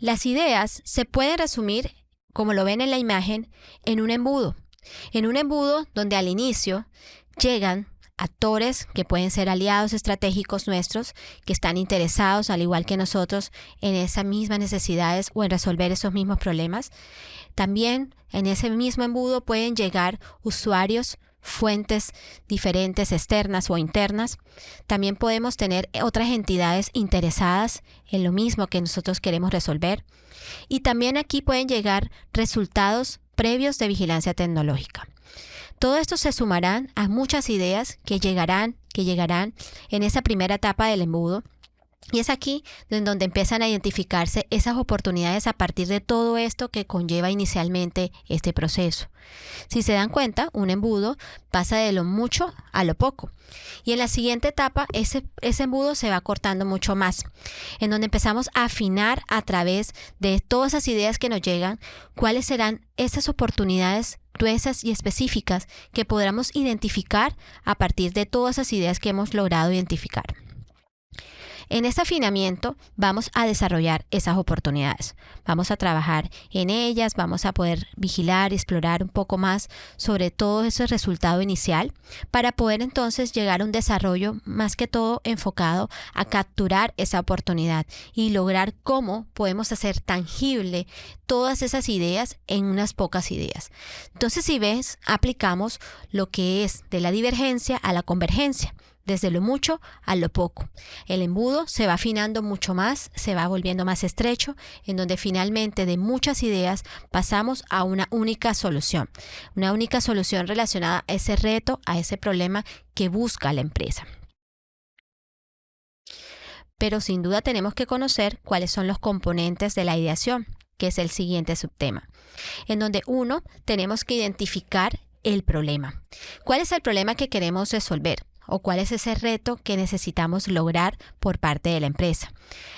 Las ideas se pueden resumir, como lo ven en la imagen, en un embudo. En un embudo donde al inicio llegan actores que pueden ser aliados estratégicos nuestros, que están interesados, al igual que nosotros, en esas mismas necesidades o en resolver esos mismos problemas. También en ese mismo embudo pueden llegar usuarios, fuentes diferentes, externas o internas. También podemos tener otras entidades interesadas en lo mismo que nosotros queremos resolver. Y también aquí pueden llegar resultados previos de vigilancia tecnológica. Todo esto se sumarán a muchas ideas que llegarán en esa primera etapa del embudo. Y es aquí en donde empiezan a identificarse esas oportunidades a partir de todo esto que conlleva inicialmente este proceso. Si se dan cuenta, un embudo pasa de lo mucho a lo poco. Y en la siguiente etapa, ese embudo se va cortando mucho más, en donde empezamos a afinar a través de todas esas ideas que nos llegan, cuáles serán esas oportunidades gruesas y específicas que podamos identificar a partir de todas esas ideas que hemos logrado identificar. En este afinamiento vamos a desarrollar esas oportunidades. Vamos a trabajar en ellas, vamos a poder vigilar y explorar un poco más sobre todo ese resultado inicial para poder entonces llegar a un desarrollo más que todo enfocado a capturar esa oportunidad y lograr cómo podemos hacer tangible todas esas ideas en unas pocas ideas. Entonces, si ves, aplicamos lo que es de la divergencia a la convergencia. Desde lo mucho a lo poco. El embudo se va afinando mucho más, se va volviendo más estrecho, en donde finalmente de muchas ideas pasamos a una única solución relacionada a ese reto, a ese problema que busca la empresa. Pero sin duda tenemos que conocer cuáles son los componentes de la ideación, que es el siguiente subtema, en donde tenemos que identificar el problema. ¿Cuál es el problema que queremos resolver? ¿O cuál es ese reto que necesitamos lograr por parte de la empresa?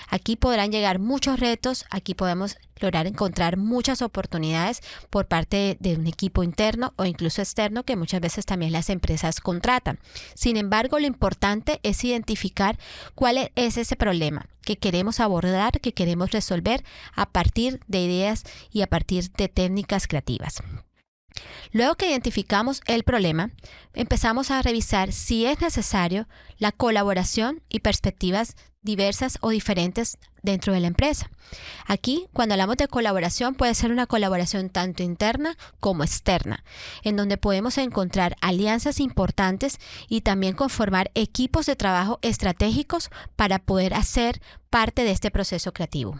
Aquí podrán llegar muchos retos, aquí podemos lograr encontrar muchas oportunidades por parte de un equipo interno o incluso externo que muchas veces también las empresas contratan. Sin embargo, lo importante es identificar cuál es ese problema que queremos abordar, que queremos resolver a partir de ideas y a partir de técnicas creativas. Luego que identificamos el problema, empezamos a revisar si es necesario la colaboración y perspectivas diversas o diferentes dentro de la empresa. Aquí, cuando hablamos de colaboración, puede ser una colaboración tanto interna como externa, en donde podemos encontrar alianzas importantes y también conformar equipos de trabajo estratégicos para poder hacer parte de este proceso creativo.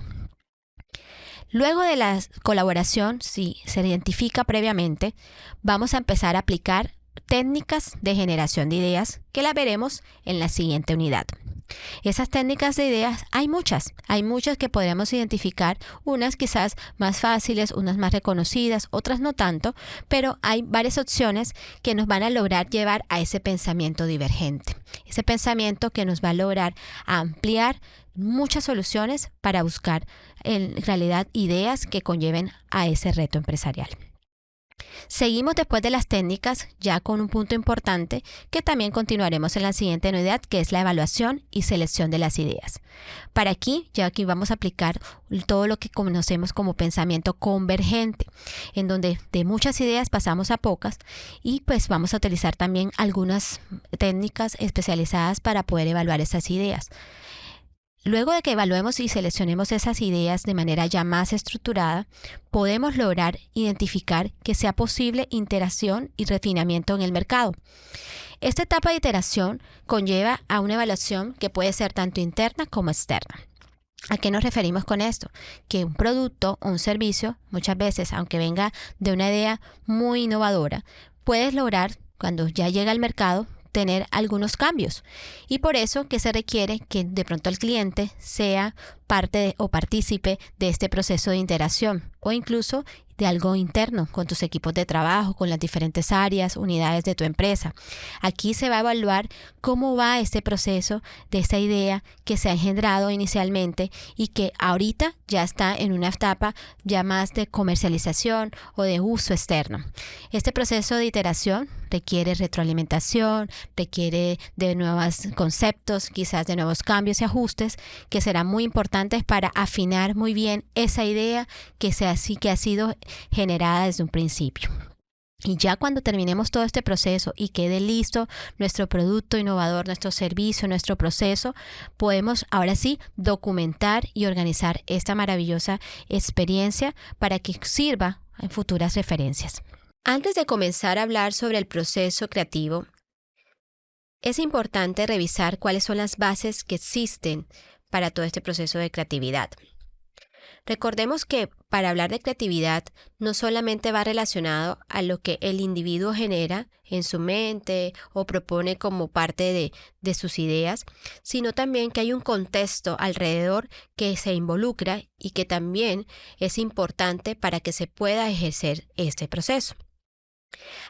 Luego de la colaboración, si se identifica previamente, vamos a empezar a aplicar técnicas de generación de ideas que las veremos en la siguiente unidad. Esas técnicas de ideas hay muchas que podemos identificar, unas quizás más fáciles, unas más reconocidas, otras no tanto, pero hay varias opciones que nos van a lograr llevar a ese pensamiento divergente, ese pensamiento que nos va a lograr ampliar muchas soluciones para buscar en realidad ideas que conlleven a ese reto empresarial. Seguimos después de las técnicas ya con un punto importante que también continuaremos en la siguiente unidad, que es la evaluación y selección de las ideas. Para aquí vamos a aplicar todo lo que conocemos como pensamiento convergente, en donde de muchas ideas pasamos a pocas y pues vamos a utilizar también algunas técnicas especializadas para poder evaluar esas ideas. Luego de que evaluemos y seleccionemos esas ideas de manera ya más estructurada, podemos lograr identificar que sea posible iteración y refinamiento en el mercado. Esta etapa de iteración conlleva a una evaluación que puede ser tanto interna como externa. ¿A qué nos referimos con esto? Que un producto o un servicio, muchas veces, aunque venga de una idea muy innovadora, puedes lograr, cuando ya llega al mercado, tener algunos cambios, y por eso que se requiere que de pronto el cliente sea parte o partícipe de este proceso de interacción o incluso de algo interno con tus equipos de trabajo, con las diferentes áreas, unidades de tu empresa. Aquí se va a evaluar cómo va este proceso de esta idea que se ha engendrado inicialmente y que ahorita ya está en una etapa ya más de comercialización o de uso externo. Este proceso de iteración requiere retroalimentación, requiere de nuevos conceptos, quizás de nuevos cambios y ajustes que serán muy importantes para afinar muy bien esa idea que ha sido generada desde un principio. Y ya cuando terminemos todo este proceso y quede listo nuestro producto innovador, nuestro servicio, nuestro proceso, podemos ahora sí documentar y organizar esta maravillosa experiencia para que sirva en futuras referencias. Antes de comenzar a hablar sobre el proceso creativo, es importante revisar cuáles son las bases que existen para todo este proceso de creatividad. Recordemos que para hablar de creatividad no solamente va relacionado a lo que el individuo genera en su mente o propone como parte de sus ideas, sino también que hay un contexto alrededor que se involucra y que también es importante para que se pueda ejercer este proceso.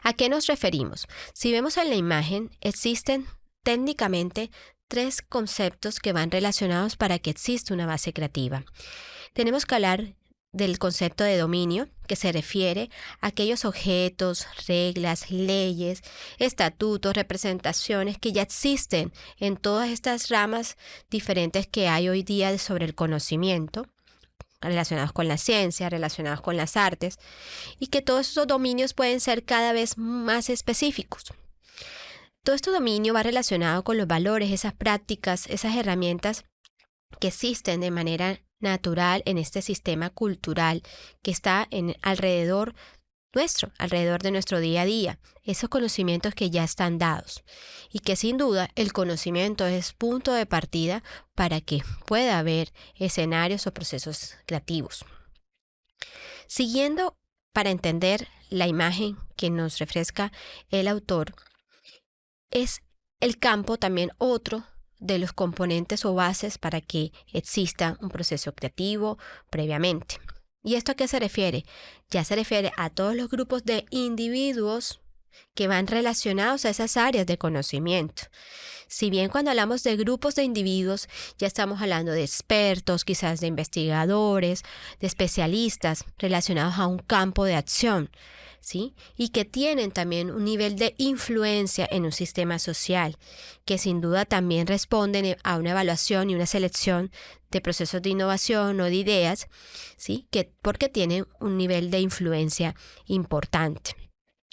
¿A qué nos referimos? Si vemos en la imagen, existen técnicamente 3 conceptos que van relacionados para que exista una base creativa. Tenemos que hablar del concepto de dominio, que se refiere a aquellos objetos, reglas, leyes, estatutos, representaciones que ya existen en todas estas ramas diferentes que hay hoy día sobre el conocimiento, relacionados con la ciencia, relacionados con las artes, y que todos esos dominios pueden ser cada vez más específicos. Todo este dominio va relacionado con los valores, esas prácticas, esas herramientas que existen de manera natural en este sistema cultural que está alrededor de nuestro día a día, esos conocimientos que ya están dados y que sin duda el conocimiento es punto de partida para que pueda haber escenarios o procesos creativos. Siguiendo para entender la imagen que nos refresca el autor, es el campo también otro de los componentes o bases para que exista un proceso creativo previamente. ¿Y esto a qué se refiere? Ya se refiere a todos los grupos de individuos que van relacionados a esas áreas de conocimiento. Si bien cuando hablamos de grupos de individuos, ya estamos hablando de expertos, quizás de investigadores, de especialistas relacionados a un campo de acción, ¿sí? Y que tienen también un nivel de influencia en un sistema social, que sin duda también responden a una evaluación y una selección de procesos de innovación o de ideas, ¿sí? Porque tienen un nivel de influencia importante.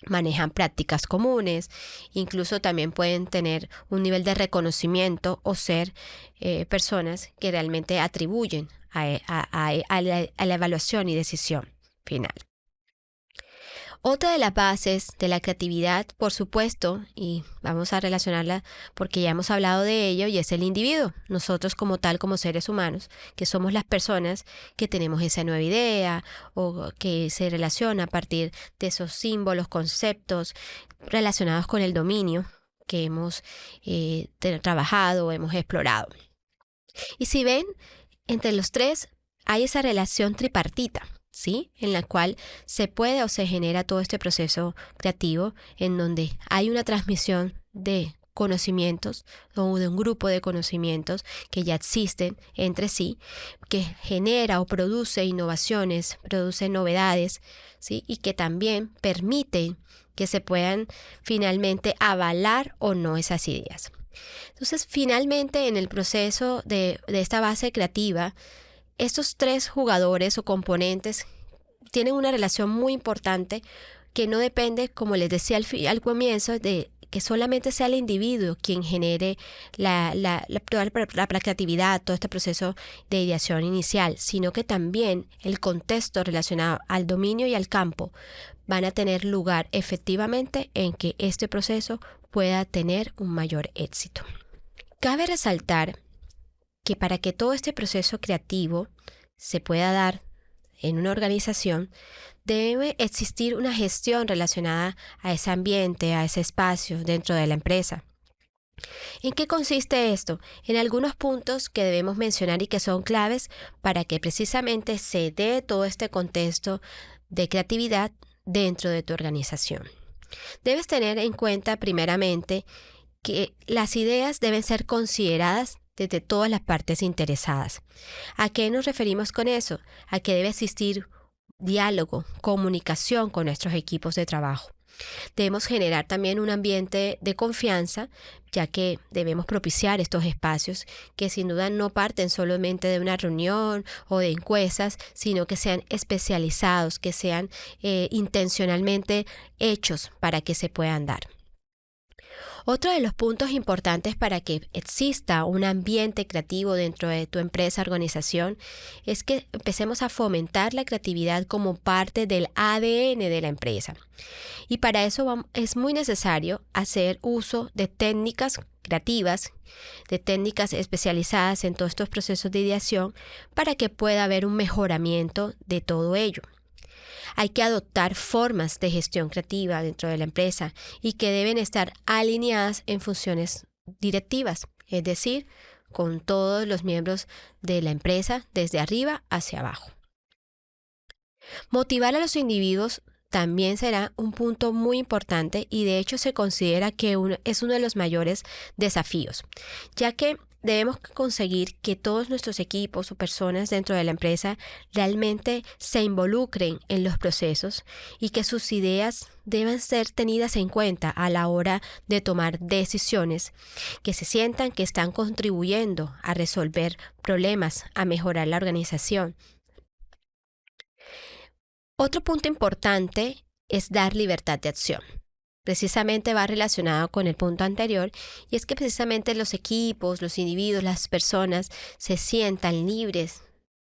Manejan prácticas comunes, incluso también pueden tener un nivel de reconocimiento o ser personas que realmente atribuyen a la evaluación y decisión final. Otra de las bases de la creatividad, por supuesto, y vamos a relacionarla porque ya hemos hablado de ello, y es el individuo. Nosotros como tal, como seres humanos, que somos las personas que tenemos esa nueva idea o que se relaciona a partir de esos símbolos, conceptos relacionados con el dominio que hemos trabajado o hemos explorado. Y si ven, entre los 3 hay esa relación tripartita, ¿sí? En la cual se puede o se genera todo este proceso creativo en donde hay una transmisión de conocimientos o de un grupo de conocimientos que ya existen entre sí, que genera o produce innovaciones, produce novedades, ¿sí? Y que también permite que se puedan finalmente avalar o no esas ideas. Entonces, finalmente, en el proceso de esta base creativa, estos 3 jugadores o componentes tienen una relación muy importante que no depende, como les decía al comienzo, de que solamente sea el individuo quien genere la creatividad, todo este proceso de ideación inicial, sino que también el contexto relacionado al dominio y al campo van a tener lugar efectivamente en que este proceso pueda tener un mayor éxito. Cabe resaltar que para que todo este proceso creativo se pueda dar en una organización, debe existir una gestión relacionada a ese ambiente, a ese espacio dentro de la empresa. ¿En qué consiste esto? En algunos puntos que debemos mencionar y que son claves para que precisamente se dé todo este contexto de creatividad dentro de tu organización. Debes tener en cuenta primeramente que las ideas deben ser consideradas desde todas las partes interesadas. ¿A qué nos referimos con eso? A que debe existir diálogo, comunicación con nuestros equipos de trabajo. Debemos generar también un ambiente de confianza, ya que debemos propiciar estos espacios que sin duda no parten solamente de una reunión o de encuestas, sino que sean especializados, que sean intencionalmente hechos para que se puedan dar. Otro de los puntos importantes para que exista un ambiente creativo dentro de tu empresa, organización, es que empecemos a fomentar la creatividad como parte del ADN de la empresa. Y para eso es muy necesario hacer uso de técnicas creativas, de técnicas especializadas en todos estos procesos de ideación para que pueda haber un mejoramiento de todo ello. Hay que adoptar formas de gestión creativa dentro de la empresa y que deben estar alineadas en funciones directivas, es decir, con todos los miembros de la empresa desde arriba hacia abajo. Motivar a los individuos también será un punto muy importante y de hecho se considera que es uno de los mayores desafíos, ya que debemos conseguir que todos nuestros equipos o personas dentro de la empresa realmente se involucren en los procesos y que sus ideas deben ser tenidas en cuenta a la hora de tomar decisiones, que se sientan que están contribuyendo a resolver problemas, a mejorar la organización. Otro punto importante es dar libertad de acción. Precisamente va relacionado con el punto anterior, y es que precisamente los equipos, los individuos, las personas se sientan libres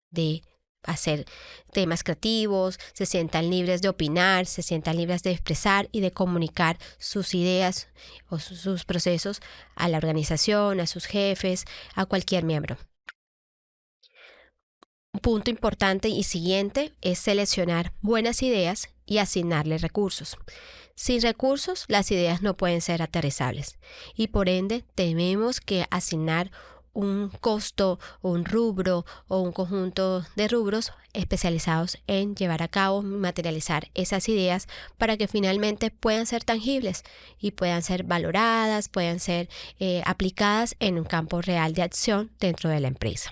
de hacer temas creativos, se sientan libres de opinar, se sientan libres de expresar y de comunicar sus ideas o sus procesos a la organización, a sus jefes, a cualquier miembro. Un punto importante y siguiente es seleccionar buenas ideas y asignarle recursos. Sin recursos, las ideas no pueden ser aterrizables y por ende tenemos que asignar un costo, un rubro o un conjunto de rubros especializados en llevar a cabo, materializar esas ideas para que finalmente puedan ser tangibles y puedan ser valoradas, puedan ser aplicadas en un campo real de acción dentro de la empresa.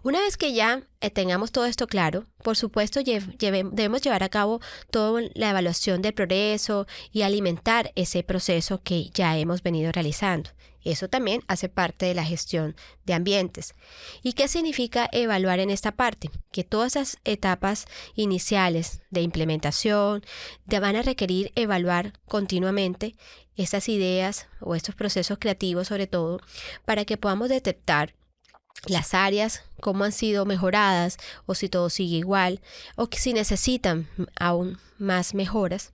Una vez que ya tengamos todo esto claro, por supuesto debemos llevar a cabo toda la evaluación del progreso y alimentar ese proceso que ya hemos venido realizando. Eso también hace parte de la gestión de ambientes. ¿Y qué significa evaluar en esta parte? Que todas esas etapas iniciales de implementación van a requerir evaluar continuamente estas ideas o estos procesos creativos sobre todo para que podamos detectar las áreas, cómo han sido mejoradas o si todo sigue igual o que si necesitan aún más mejoras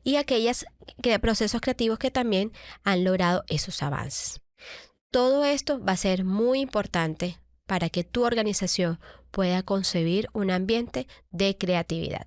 y aquellos procesos creativos que también han logrado esos avances. Todo esto va a ser muy importante para que tu organización pueda concebir un ambiente de creatividad.